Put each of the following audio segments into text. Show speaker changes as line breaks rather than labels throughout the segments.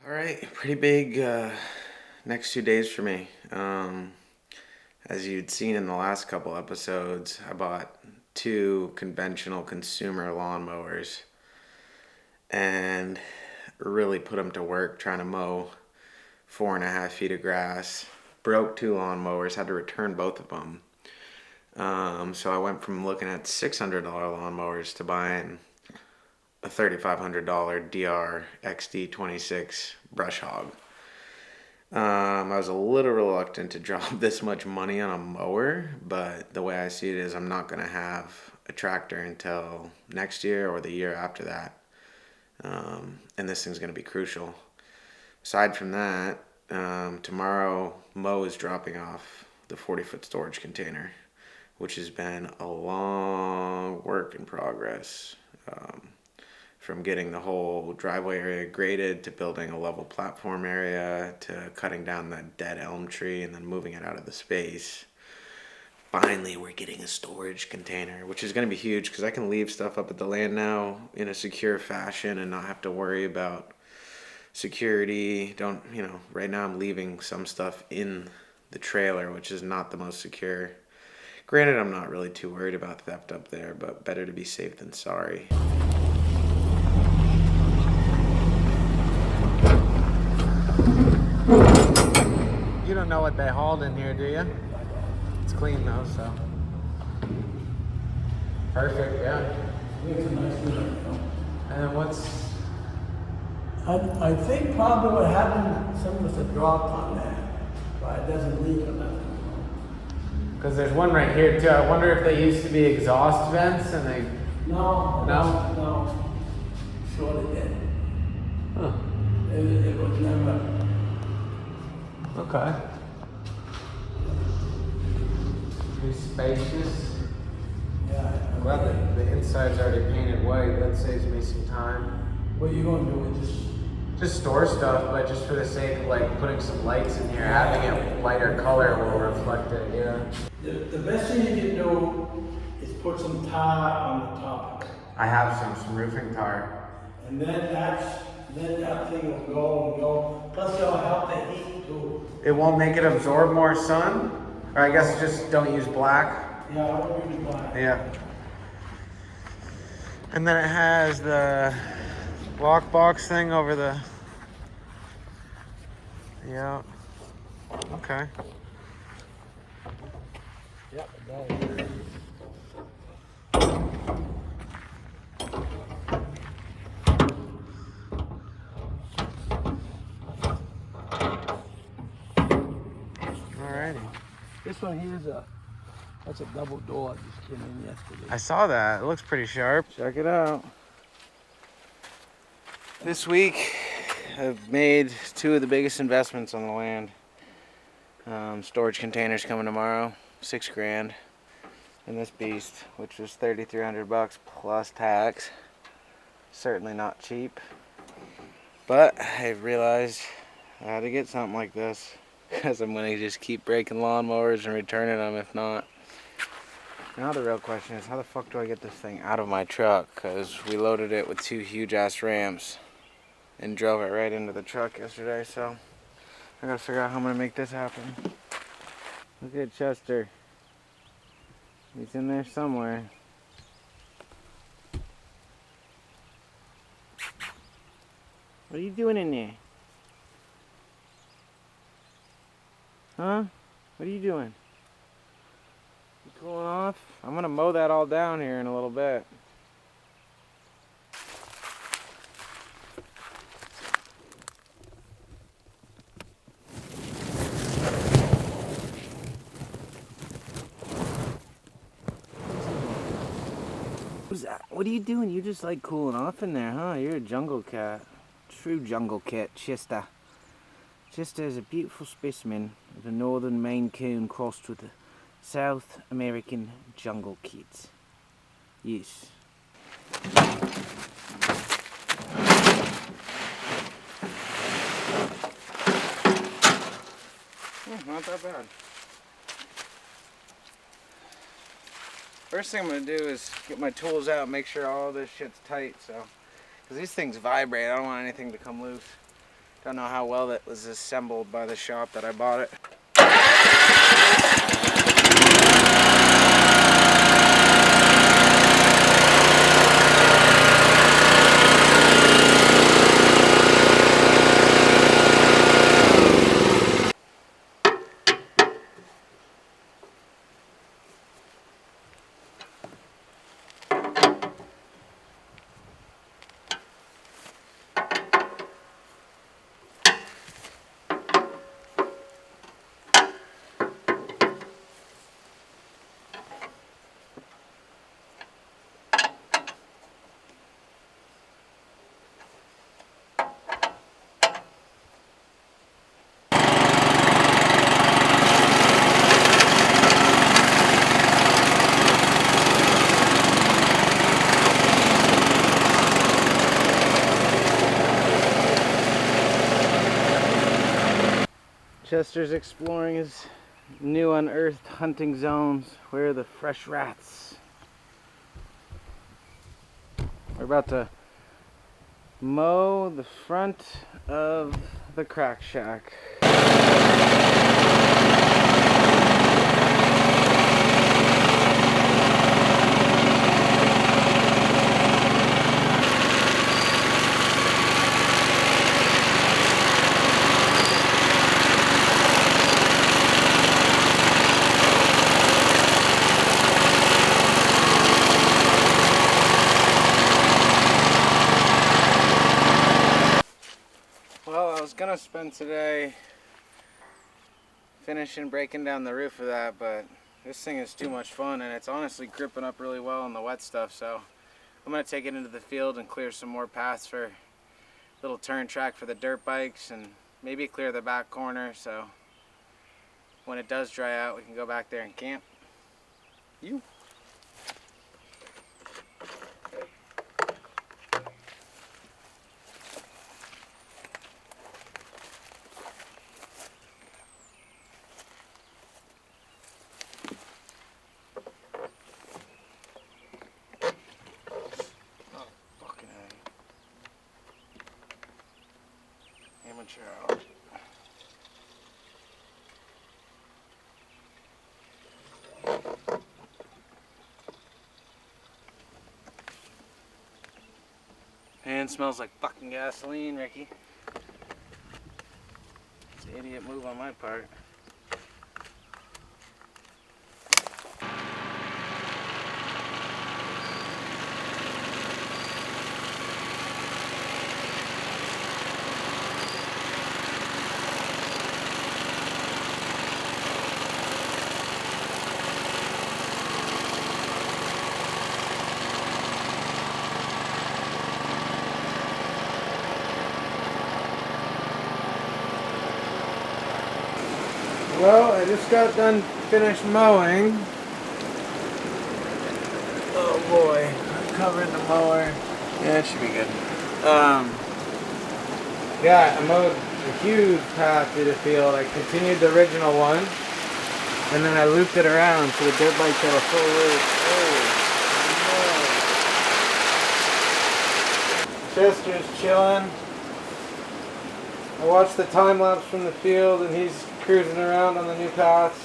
All right, pretty big next 2 days for me. As you'd seen in the last couple episodes, I bought two conventional consumer lawnmowers and really put them to work trying to mow 4.5 feet of grass. Broke two lawnmowers, had to return both of them. So I went from looking at $600 lawnmowers to buying a $3,500 DR XD26 Brush Hog. I was a little reluctant to drop this much money on a mower, but the way I see it is I'm not going to have a tractor until next year or the year after that. And this thing's going to be crucial. Aside from that, tomorrow Mo is dropping off the 40-foot storage container, which has been a long work in progress. From getting the whole driveway area graded to building a level platform area to cutting down that dead elm tree and then moving it out of the space. Finally, we're getting a storage container, which is going to be huge because I can leave stuff up at the land now in a secure fashion and not have to worry about security. Right now I'm leaving some stuff in the trailer, which is not the most secure. Granted, I'm not really too worried about theft up there, but better to be safe than sorry. You don't know what they hauled in here, do you? It's clean though, so. Perfect, yeah.
It's a nice unit.
And then what's...
I think probably what happened, some of us had dropped on that, but it doesn't leak or nothing.
Because there's one right here too. I wonder if they used to be exhaust vents and they...
No. Sure it did.
Huh.
It was never.
Okay. Pretty spacious.
Yeah.
I'm glad that the inside's already painted white. That saves me some time.
What are you going to do with this?
Just store stuff, but just for the sake of like putting some lights in here, having it lighter color will reflect it, yeah.
The best thing you can do is put some tar on the top of it.
I have some roofing tar.
And then that thing will go and go. Plus it'll help the heat too.
It won't make it absorb more sun? Or I guess just don't use black?
Yeah, I won't use black.
Yeah. And then it has the lockbox thing over the... Yeah. Okay.
Yep, it does.
Alrighty.
This one here is that's a double door. Just came in yesterday.
I saw that. It looks pretty sharp. Check it out. This week, I've made two of the biggest investments on the land. Storage containers coming tomorrow, $6,000, and this beast, which was $3,300 plus tax. Certainly not cheap, but I realized I had to get something like this because I'm gonna just keep breaking lawnmowers and returning them if not. Now the real question is, how the fuck do I get this thing out of my truck? Because we loaded it with two huge ass ramps and drove it right into the truck yesterday, so I gotta figure out how I'm gonna make this happen. Look at Chester. He's in there somewhere. What are you doing in there? Huh? What are you doing? You cooling off? I'm gonna mow that all down here in a little bit. What's that? What are you doing? You just like cooling off in there, huh? You're a jungle cat. True jungle cat, Chester. Chester is a beautiful specimen of a northern Maine Coon crossed with a South American jungle cat. Yes. Not that bad. First thing I'm gonna do is get my tools out and make sure all this shit's tight, so, because these things vibrate, I don't want anything to come loose. Don't know how well that was assembled by the shop that I bought it. Chester's exploring his new unearthed hunting zones. Where are the fresh rats? We're about to mow the front of the crack shack. Well, I was gonna spend today finishing breaking down the roof of that, but this thing is too much fun and it's honestly gripping up really well on the wet stuff, so I'm gonna take it into the field and clear some more paths for a little turn track for the dirt bikes and maybe clear the back corner, so when it does dry out we can go back there and camp. You. Amateur hour. And smells like fucking gasoline, Ricky. It's an idiot move on my part. Well, I just got done finished mowing. Oh boy, I'm covering the mower. Yeah, it should be good. Yeah, I mowed a huge path through the field. I continued the original one, and then I looped it around so the dirt bikes have a full loop. Oh, no. Chester's chilling. I watched the time lapse from the field, and he's cruising around on the new paths.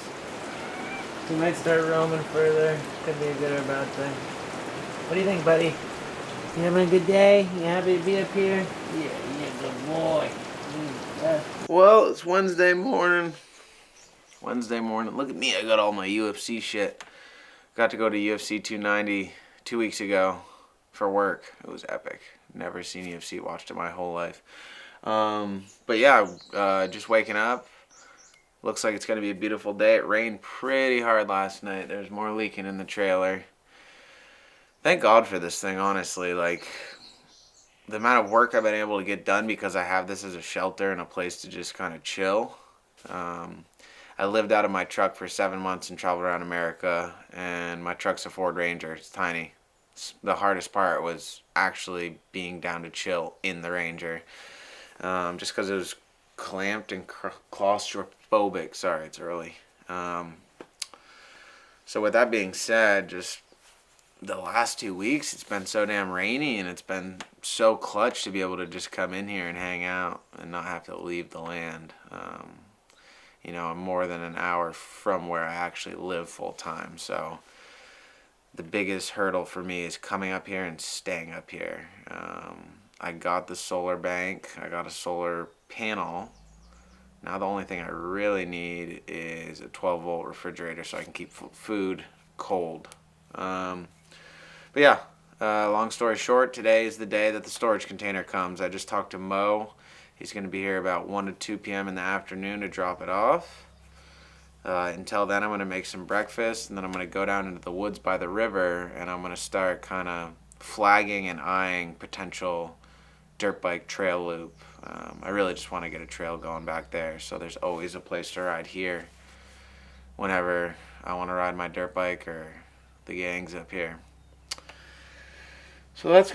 He might start roaming further. Could be a good or bad thing. What do you think, buddy? You having a good day? You happy to be up here? Yeah, you're a good boy. Well, it's Wednesday morning. Look at me, I got all my UFC shit. Got to go to UFC 290 2 weeks ago for work. It was epic. Never seen UFC, watched it my whole life. But yeah, just waking up. Looks like it's going to be a beautiful day. It rained pretty hard last night. There's more leaking in the trailer. Thank God for this thing, honestly. Like, the amount of work I've been able to get done because I have this as a shelter and a place to just kind of chill. I lived out of my truck for 7 months and traveled around America, and my truck's a Ford Ranger. It's tiny. The hardest part was actually being down to chill in the Ranger. Just because it was clamped and claustrophobic. Sorry, it's early. So with that being said, just the last 2 weeks it's been so damn rainy, and it's been so clutch to be able to just come in here and hang out and not have to leave the land. You know, I'm more than an hour from where I actually live full time, so the biggest hurdle for me is coming up here and staying up here. I got the solar bank, I got a solar panel. Now the only thing I really need is a 12-volt refrigerator so I can keep food cold. But yeah, long story short, today is the day that the storage container comes. I just talked to Mo. He's going to be here about 1 to 2 p.m. in the afternoon to drop it off. Until then, I'm going to make some breakfast, and then I'm going to go down into the woods by the river, and I'm going to start kind of flagging and eyeing potential dirt bike trail loop. I really just want to get a trail going back there, so there's always a place to ride here whenever I want to ride my dirt bike or the gang's up here. So that's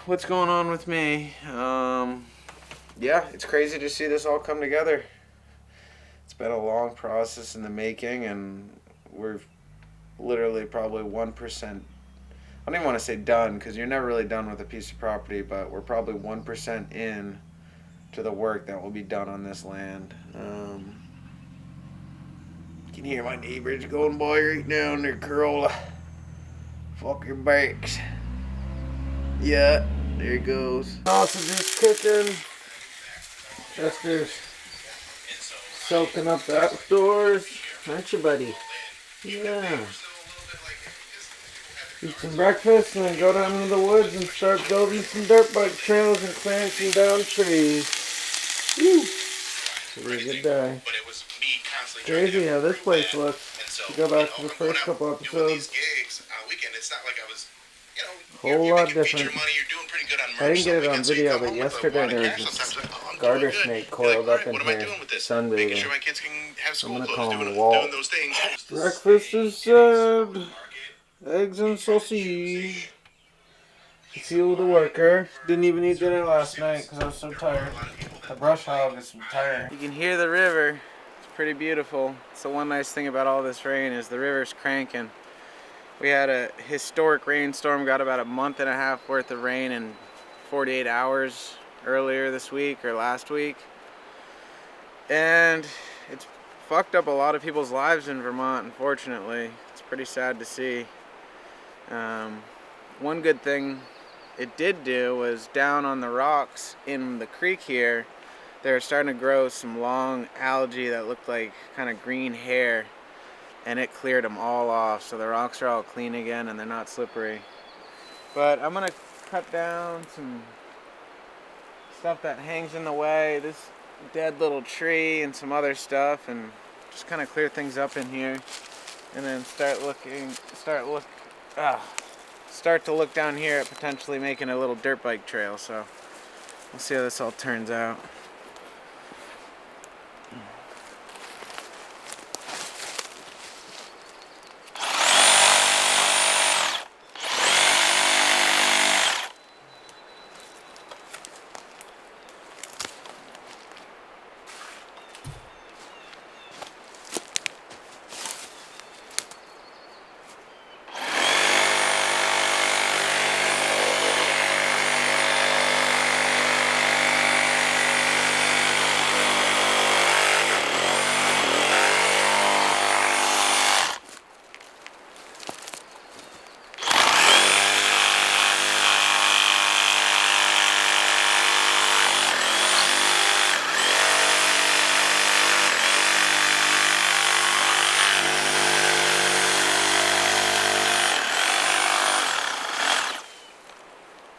what's going on with me. Yeah, it's crazy to see this all come together. It's been a long process in the making, and we're literally probably 1%. I don't even want to say done, because you're never really done with a piece of property, but we're probably 1% in to the work that will be done on this land. You can hear my neighbors going by right now in their Corolla. Fuck your brakes. Yeah, there it goes. Sausages cooking. Chester's soaking up the outdoors. Aren't you, buddy? Yeah. Eat some breakfast and then go down into the woods and start building some dirt bike trails and clearing some down trees. Woo! It's a really good day. Crazy how this place looks. If you go back to the first couple episodes, whole lot different. I didn't get it on video, but yesterday there was this garter snake coiled up in here sunbathing. I'm gonna call him Walt. Breakfast is served. Eggs and sausage. Fuel the worker. Didn't even eat dinner last night because I was so tired. The brush hog is tired. You can hear the river. It's pretty beautiful. It's the one nice thing about all this rain is the river's cranking. We had a historic rainstorm, got about a month and a half worth of rain in 48 hours earlier this week or last week. And it's fucked up a lot of people's lives in Vermont, unfortunately. It's pretty sad to see. One good thing it did do was down on the rocks in the creek here, they were starting to grow some long algae that looked like kind of green hair, and it cleared them all off, so the rocks are all clean again and they're not slippery. But I'm gonna cut down some stuff that hangs in the way, this dead little tree and some other stuff, and just kind of clear things up in here, and then start to look down here at potentially making a little dirt bike trail. So we'll see how this all turns out.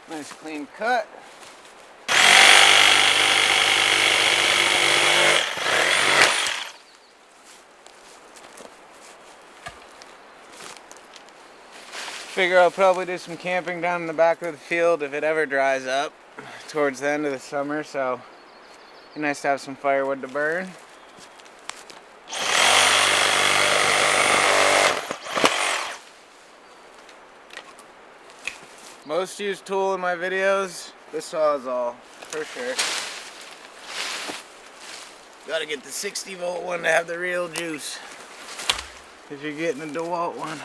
Nice clean cut. Figure I'll probably do some camping down in the back of the field if it ever dries up towards the end of the summer, so it'd be nice to have some firewood to burn. Most used tool in my videos, this Sawzall, for sure. Gotta get the 60-volt one to have the real juice if you're getting a DeWalt one.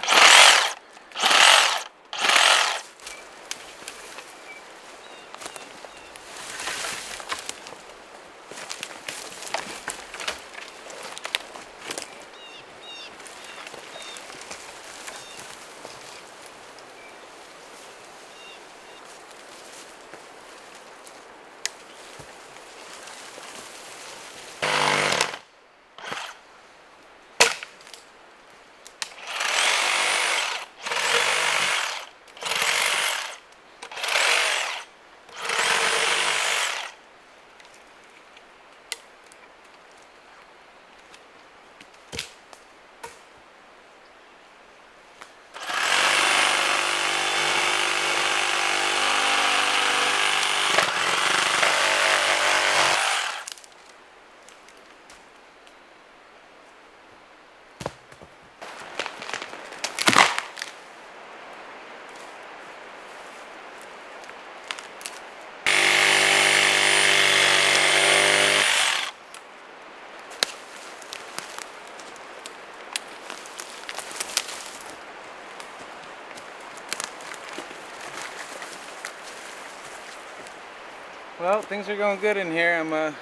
Well, things are going good in here. I'm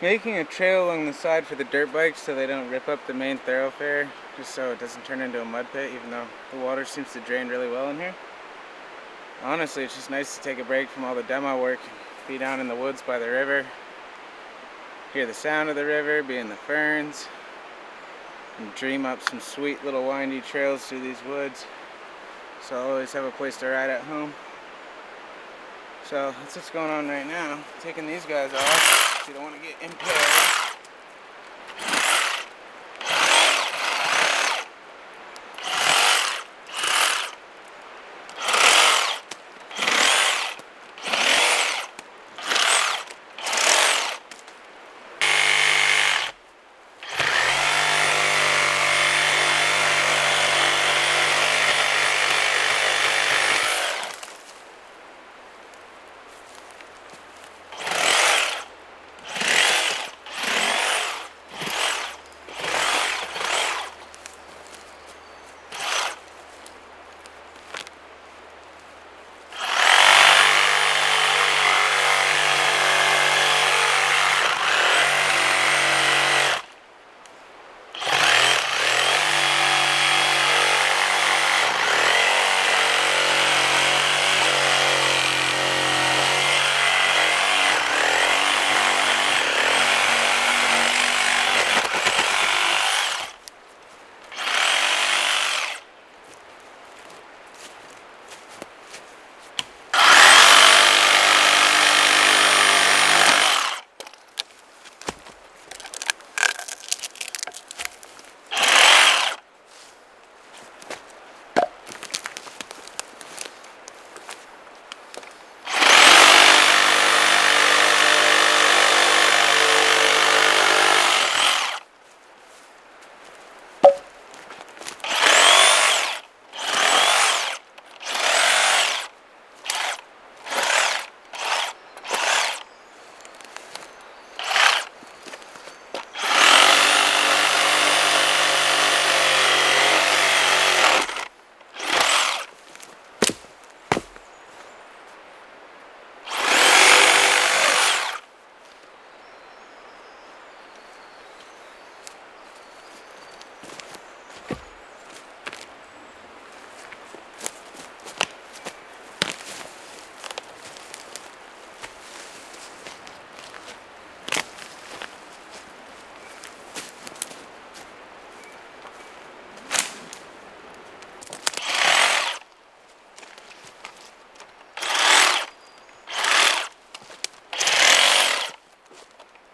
making a trail along the side for the dirt bikes so they don't rip up the main thoroughfare, just so it doesn't turn into a mud pit, even though the water seems to drain really well in here. Honestly, it's just nice to take a break from all the demo work, be down in the woods by the river, hear the sound of the river, be in the ferns, and dream up some sweet little windy trails through these woods. So I'll always have a place to ride at home. So that's what's going on right now. Taking these guys off. You don't want to get impaled.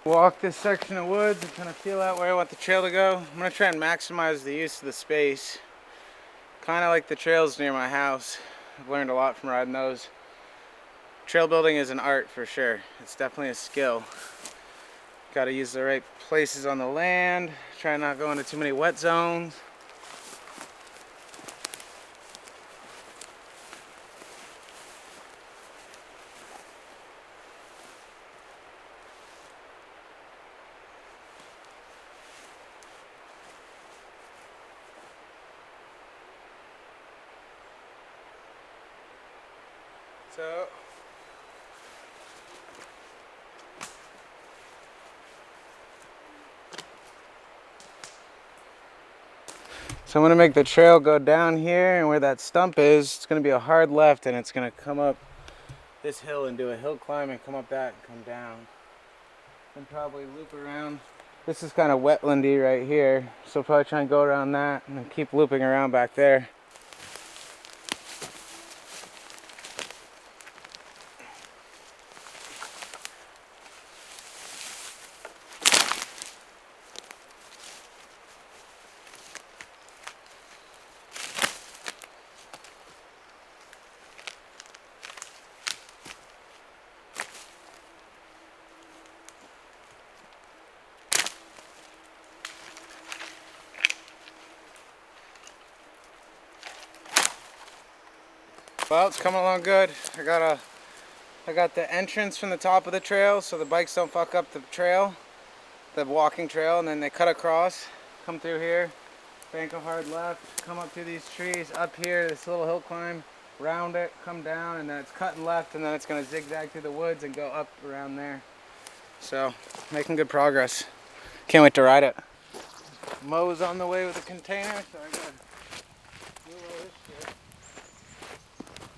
Walk this section of woods and kind of feel out where I want the trail to go. I'm going to try and maximize the use of the space. Kind of like the trails near my house. I've learned a lot from riding those. Trail building is an art for sure. It's definitely a skill. Got to use the right places on the land. Try not to go into too many wet zones. So I'm going to make the trail go down here, and where that stump is, it's going to be a hard left, and it's going to come up this hill and do a hill climb and come up that and come down. And probably loop around. This is kind of wetlandy right here, so probably try and go around that and then keep looping around back there. Well, it's coming along good. I got the entrance from the top of the trail so the bikes don't fuck up the trail, the walking trail, and then they cut across, come through here, bank a hard left, come up through these trees, up here, this little hill climb,
round it, come down, and then it's cutting left, and then it's gonna zigzag through the woods and go up around there. So, making good progress. Can't wait to ride it. Mo's on the way with a container, so I gotta do all this shit.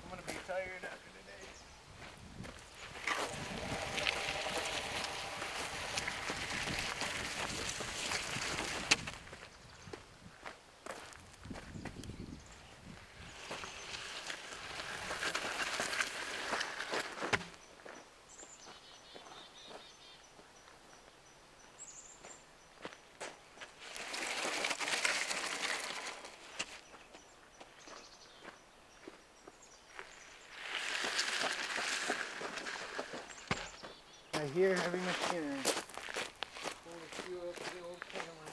I'm gonna be tired after today. I hear heavy machinery. Pull the fuel up to the old camera.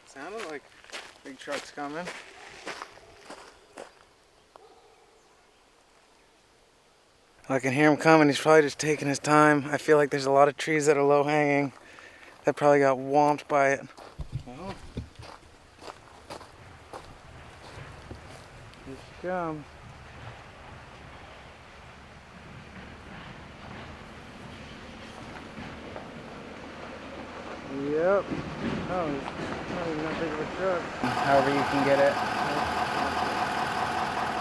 Sounded like big truck's coming. I can hear him coming. He's probably just taking his time. I feel like there's a lot of trees that are low hanging that probably got whomped by it. Well, here she comes. Yep. Oh, it's not even that big of a truck. However you can get it.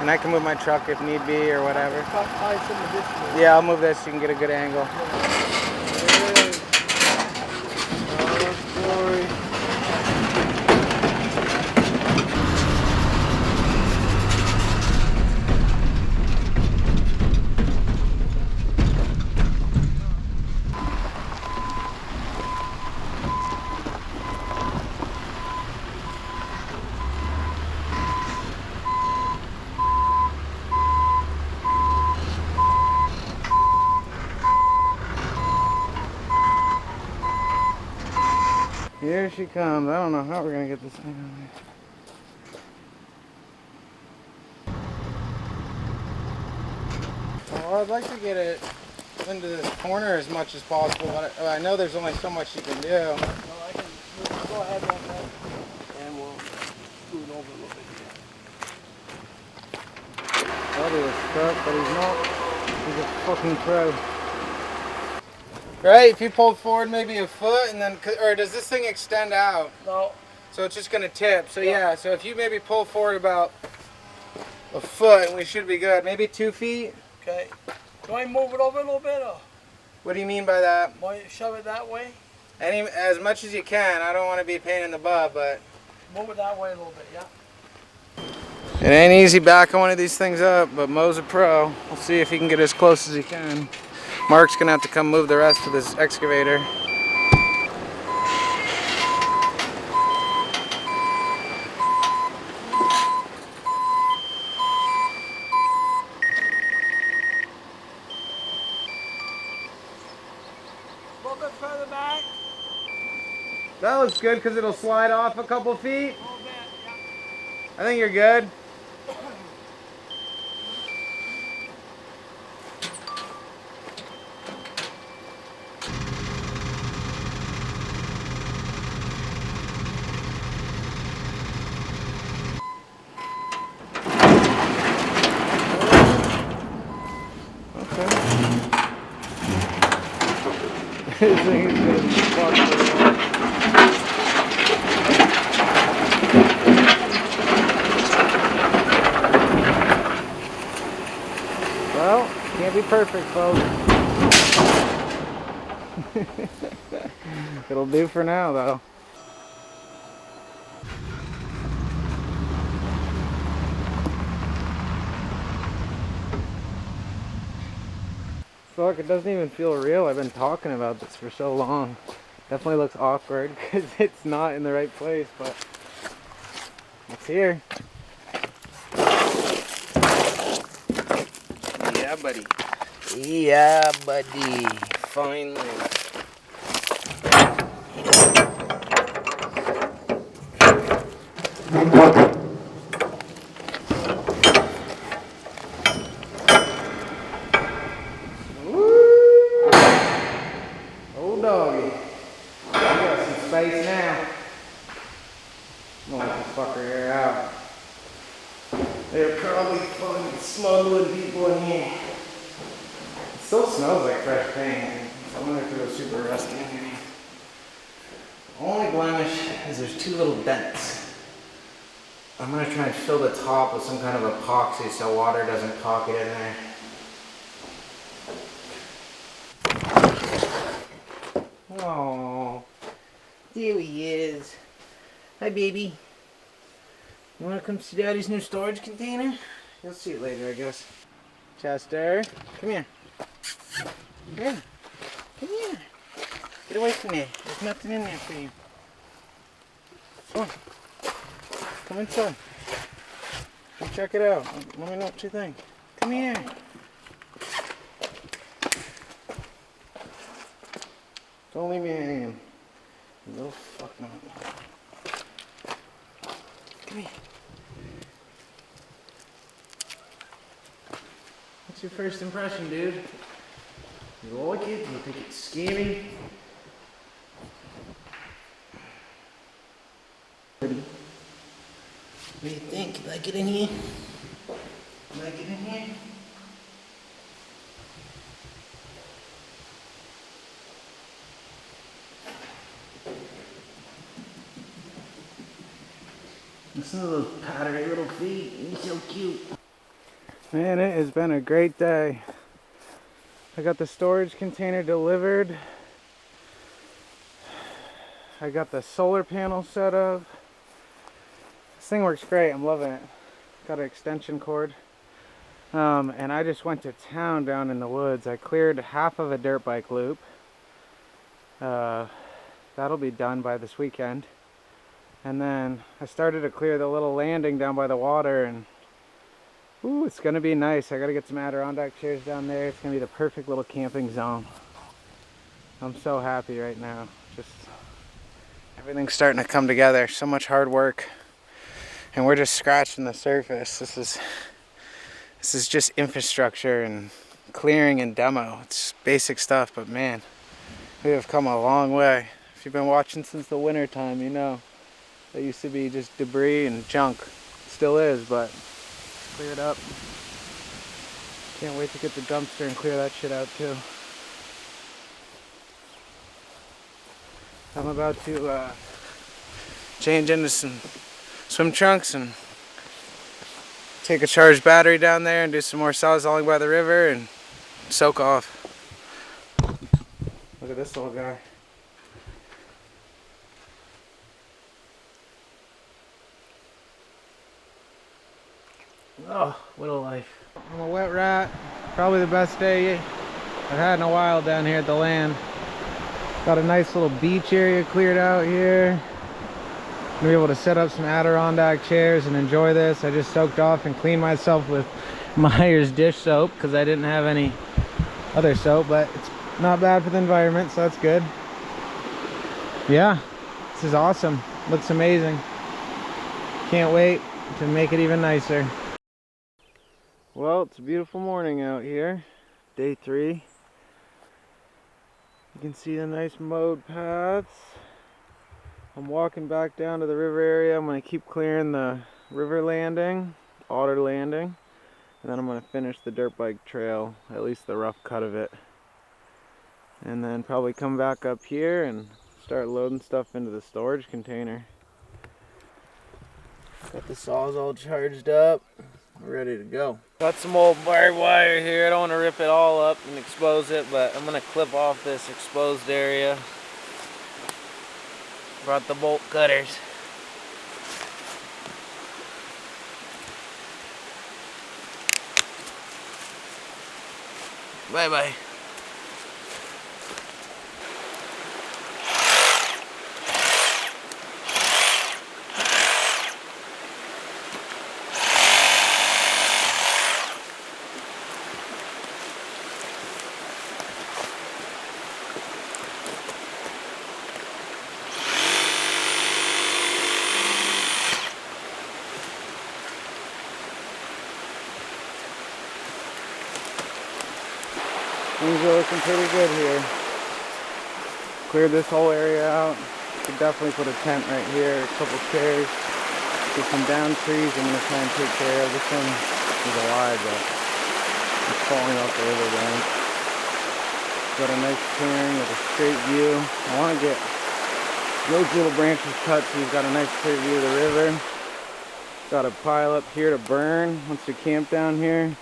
And I can move my truck if need be or whatever. Yeah, I'll move this so you can get a good angle. There it is. Oh, glory. Here she comes. I don't know how we're gonna get this thing on there. Well, I'd like to get it into this corner as much as possible, but I know there's only so much you can do.
Well, we'll go ahead on that, and we'll scoot over a little bit here.
Buddy was stuck, but he's not. He's a fucking pro. Right? If you pulled forward maybe a foot, and then, or does this thing extend out?
No.
So it's just gonna tip. So yeah. So if you maybe pull forward about a foot, we should be good. Maybe 2 feet.
Okay. Do I move it over a little bit, or
What do you mean by that?
want you to shove it that way?
As much as you can. I don't want to be a pain in the butt, but
Move it that way a little bit, yeah.
it ain't easy backing one of these things up. But Mo's a pro. We'll see if he can get as close as he can. Mark's gonna have to come move the rest of this excavator.
A little bit further back.
That looks good because it'll slide off a couple feet.
A little bit, yeah.
I think you're good. This thing is gonna be fucked. Well, can't be perfect, folks. It'll do for now, though. Fuck, it doesn't even feel real. I've been talking about this for so long. Definitely looks awkward because it's not in the right place, but it's here. Yeah, buddy.
Yeah, buddy.
finally. Woo! Old doggy. We got some space now. I'm gonna let this fucker air out. They're probably fucking smuggling people in here. It still smells like fresh paint. I wonder if it was super rusty underneath. The only blemish is there's two little dents. I'm gonna try and fill the top with some kind of epoxy so water doesn't pocket in there. Oh, there he is. Hi, baby. You wanna come see Daddy's new storage container? You'll see it later, I guess. Chester, come here. Come here. Come here. Get away from there. There's nothing in there for you. Come on. Come inside. Come check it out. Let me know what you think. Come here. Don't leave me hanging. You little fuck nut. Come here. What's your first impression, dude? You like it? You think it's scary? What do you think? Can I get in here? Can I get in here? Listen to those powdery little feet. He's so cute. Man, it has been a great day. I got the storage container delivered. I got the solar panel set up. This thing works great. I'm loving it. Got an extension cord. And I just went to town down in the woods. I cleared half of a dirt bike loop. That'll be done by this weekend. And then I started to clear the little landing down by the water, and ooh, it's gonna be nice. I gotta get some Adirondack chairs down there. It's gonna be the perfect little camping zone. I'm so happy right now. Just everything's starting to come together. So much hard work, and we're just scratching the surface. This is just infrastructure and clearing and demo. It's basic stuff, but man, we have come a long way. If you've been watching since the winter time, you know that used to be just debris and junk. It still is, but cleared up. Can't wait to get the dumpster and clear that shit out too. I'm about to change into some swim trunks and take a charged battery down there and do some more sawzalling by the river and soak off. Look at this little guy. Oh, what a life. I'm a wet rat. Probably the best day I've had in a while down here at the land. Got a nice little beach area cleared out here. Gonna be able to set up some Adirondack chairs and enjoy this. I just soaked off and cleaned myself with Meyer's dish soap because I didn't have any other soap, but it's not bad for the environment, so that's good. Yeah, this is awesome. Looks amazing. Can't wait to make it even nicer. Well, it's a beautiful morning out here. Day 3. You can see the nice mowed paths. I'm walking back down to the river area. I'm going to keep clearing the river landing, otter landing, and then I'm going to finish the dirt bike trail, at least the rough cut of it. And then probably come back up here and start loading stuff into the storage container. Got the saws all charged up. We're ready to go. Got some old barbed wire here. I don't want to rip it all up and expose it, but I'm going to clip off this exposed area. Brought the bolt cutters. Bye bye. are looking pretty good here. Cleared this whole area out. Could definitely put a tent right here, a couple chairs. Get some down trees I'm going to try and take care of. This one is alive, but it's falling off the riverbank. Got a nice clearing with a straight view. I want to get those little branches cut so you've got a nice clear view of the river. Got a pile up here to burn once we camp down here.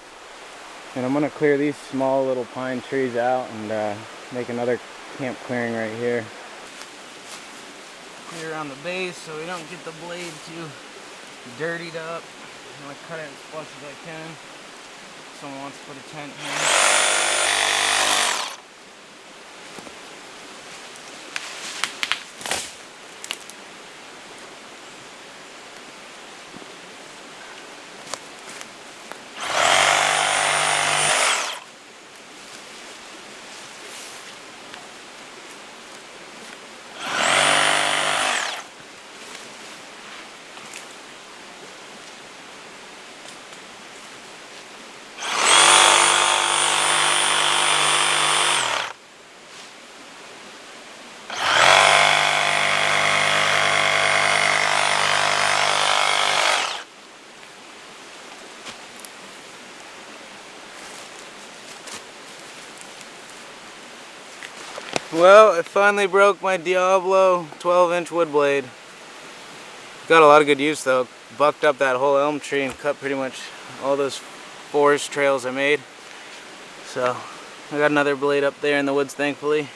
And I'm going to clear these small little pine trees out and make another camp clearing right here. Clear around the base so we don't get the blade too dirtied up. I'm going to cut it as flush as I can. Someone wants to put a tent here. Well, I finally broke my Diablo 12-inch wood blade. Got a lot of good use though. Bucked up that whole elm tree and cut pretty much all those forest trails I made. So I got another blade up there in the woods, thankfully.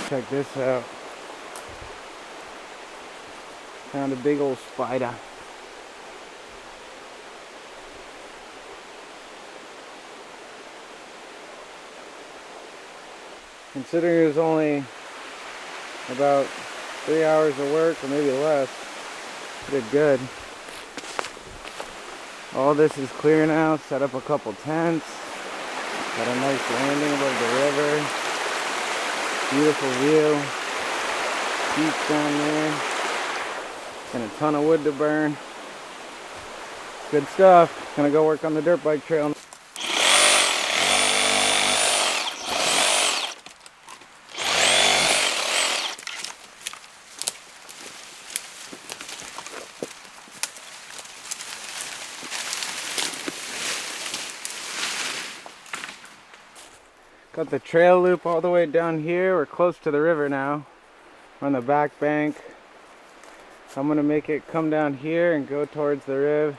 Check this out. Found a big old spider. Considering it was only about 3 hours of work, or maybe less, did good. All this is clear now. Set up a couple tents. Got a nice landing above the river. Beautiful view. Beach down there. And a ton of wood to burn. Good stuff. Gonna go work on the dirt bike trail. Got the trail loop all the way down here. We're close to the river now. We're on the back bank. I'm gonna make it come down here and go towards the river.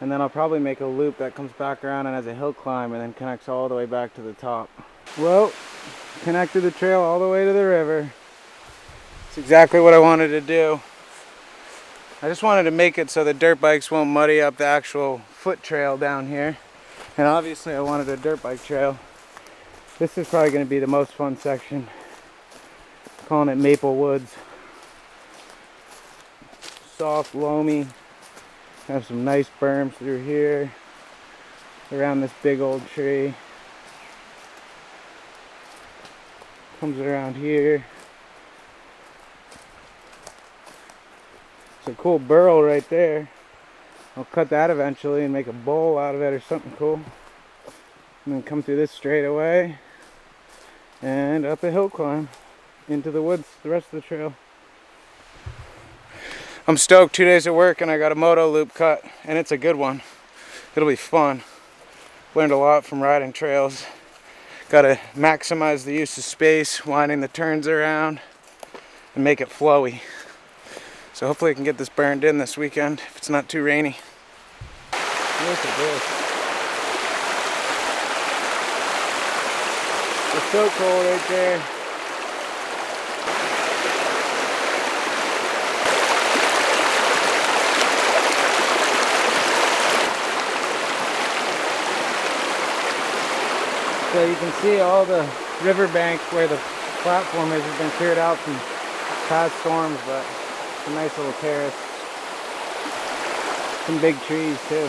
And then I'll probably make a loop that comes back around and has a hill climb and then connects all the way back to the top. Well, connected the trail all the way to the river. It's exactly what I wanted to do. I just wanted to make it so the dirt bikes won't muddy up the actual foot trail down here. And obviously I wanted a dirt bike trail. This is probably going to be the most fun section. I'm calling it Maple Woods. Soft, loamy. Have some nice berms through here. Around this big old tree. Comes around here. It's a cool burrow right there. I'll cut that eventually and make a bowl out of it or something cool. And then come through this straightaway. And up a hill climb into the woods, the rest of the trail. I'm stoked. 2 days of work and I got a moto loop cut, and it's a good one. It'll be fun. Learned a lot from riding trails. Got to maximize the use of space, winding the turns around, and make it flowy. So hopefully I can get this burned in this weekend if it's not too rainy. Look at this. So cold right there. So you can see all the riverbank where the platform is has been cleared out from past storms, but it's a nice little terrace. Some big trees too.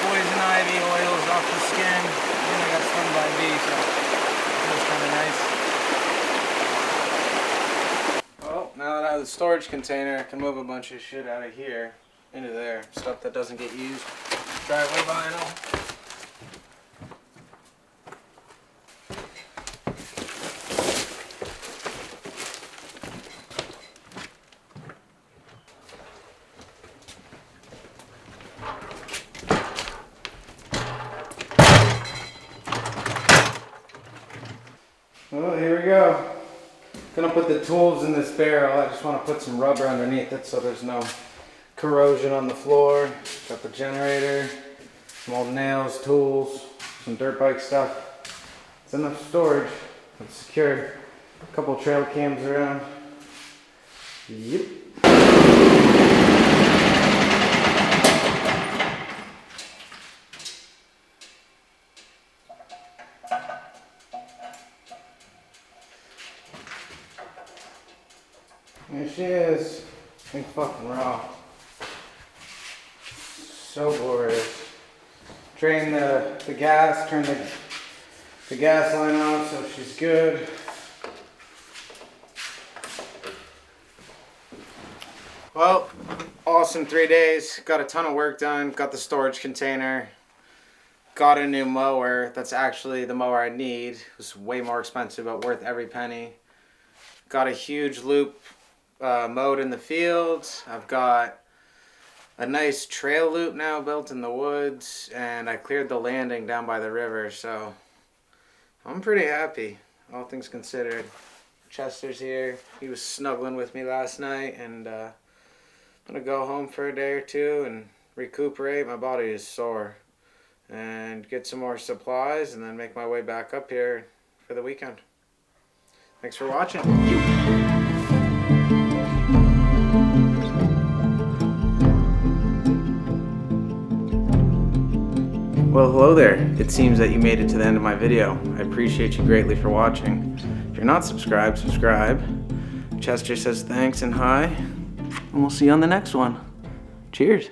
Poison ivy oils off the skin. And I got stung by a bee, so it feels kind of nice. Well, now that I have the storage container, I can move a bunch of shit out of here into there. Stuff that doesn't get used. Driveway vinyl. Well, here we go. Gonna put the tools in this barrel. I just want to put some rubber underneath it so there's no corrosion on the floor. Got the generator, some old nails, tools, some dirt bike stuff. It's enough storage. It's secure. A couple trail cams around. Yep. There she is. Big fucking raw. So glorious. Drain the gas, turn the gas line off so she's good. Well, awesome 3 days. Got a ton of work done. Got the storage container. Got a new mower. That's actually the mower I need. It was way more expensive, but worth every penny. Got a huge loop mode in the fields. I've got a nice trail loop now built in the woods, and I cleared the landing down by the river, so I'm pretty happy, all things considered. Chester's here. He was snuggling with me last night, and I'm gonna go home for a day or two and recuperate. My body is sore, and get some more supplies, and then make my way back up here for the weekend. Thanks for watching. Well, hello there. It seems that you made it to the end of my video. I appreciate you greatly for watching. If you're not subscribed, subscribe. Chester says thanks and hi, and we'll see you on the next one. Cheers.